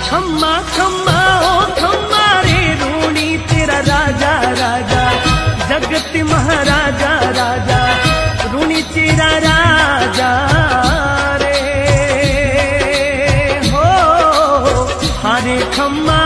खम्मा खम्मा ओ खम्मा रे रूणी तेरा राजा राजा जगत महाराजा राजा रूणी तेरा राजा रे हो हरे खम्मा